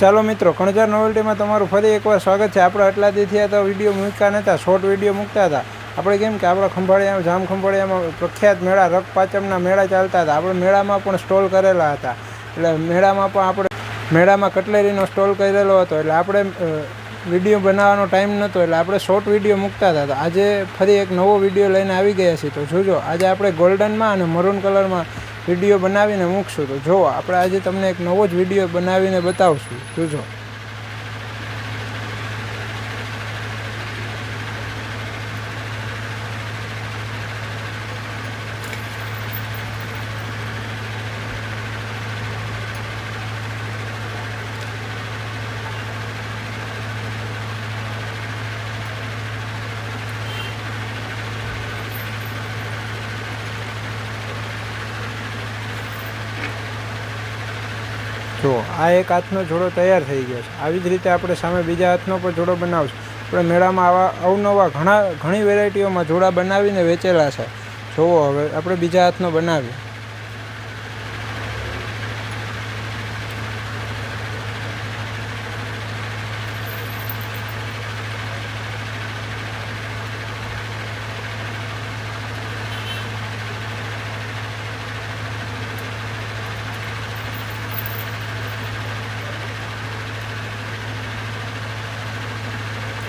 ચાલો મિત્રો, કણજાર નોવેલ્ટીમાં તમારું ફરી એકવાર સ્વાગત છે. આપણે આટલા દી થયા તો વિડીયો મૂક્યા નહોતા, શોર્ટ વિડીયો મૂકતા હતા. આપણે કેમ કે આપણા ખંભાળિયામાં, જામ ખંભાળિયામાં પ્રખ્યાત મેળા, રક પાંચમના મેળા ચાલતા હતા. આપણે મેળામાં પણ સ્ટોલ કરેલા હતા. એટલે મેળામાં પણ મેળામાં કટલેરીનો સ્ટોલ કરેલો હતો. એટલે આપણે વિડીયો બનાવવાનો ટાઈમ નહોતો, એટલે આપણે શોર્ટ વિડીયો મૂકતા હતા. આજે ફરી એક નવો વિડીયો લઈને આવી ગયા છીએ. તો જોજો, આજે આપણે ગોલ્ડનમાં અને મરૂન કલરમાં વિડીયો બનાવીને મૂકશું. તો જુઓ, આપણે આજે તમને એક નવો જ વિડીયો બનાવીને બતાવશું. જોજો. જો આ એક હાથનો જોડો તૈયાર થઈ ગયો છે. આવી જ રીતે આપણે સામે બીજા હાથનો પણ જોડો બનાવશું. આપણે મેળામાં આવા અવનવા ઘણી વેરાયટીઓમાં જોડા બનાવીને વેચેલા છે. જોવો, હવે આપણે બીજા હાથનો બનાવીએ.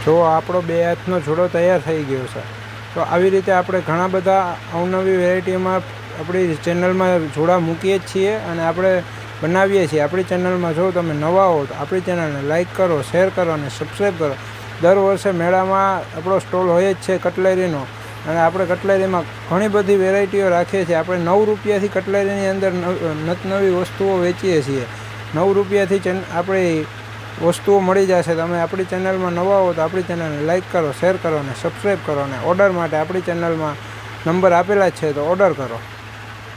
જો આપણો બે હાથનો જોડો તૈયાર થઈ ગયો છે. તો આવી રીતે આપણે ઘણા બધા અવનવી વેરાયટીમાં આપણી ચેનલમાં જોડા મૂકીએ જ છીએ અને આપણે બનાવીએ છીએ. આપણી ચેનલમાં જો તમે નવા હો તો આપણી ચેનલને લાઇક કરો, શેર કરો અને સબસ્ક્રાઈબ કરો. દર વર્ષે મેળામાં આપણો સ્ટોલ હોય જ છે કટલેરીનો, અને આપણે કટલેરીમાં ઘણી બધી વેરાયટીઓ રાખીએ છીએ. આપણે 9 રૂપિયાથી કટલેરીની અંદર નવી વસ્તુઓ વેચીએ છીએ. 9 રૂપિયાથી આપણી વસ્તુઓ મળી જશે. તમે આપણી ચેનલમાં નવા હો તો આપણી ચેનલને લાઇક કરો, શેર કરો અને સબસ્ક્રાઈબ કરો. અને ઓર્ડર માટે આપણી ચેનલમાં નંબર આપેલા જ છે, તો ઓર્ડર કરો.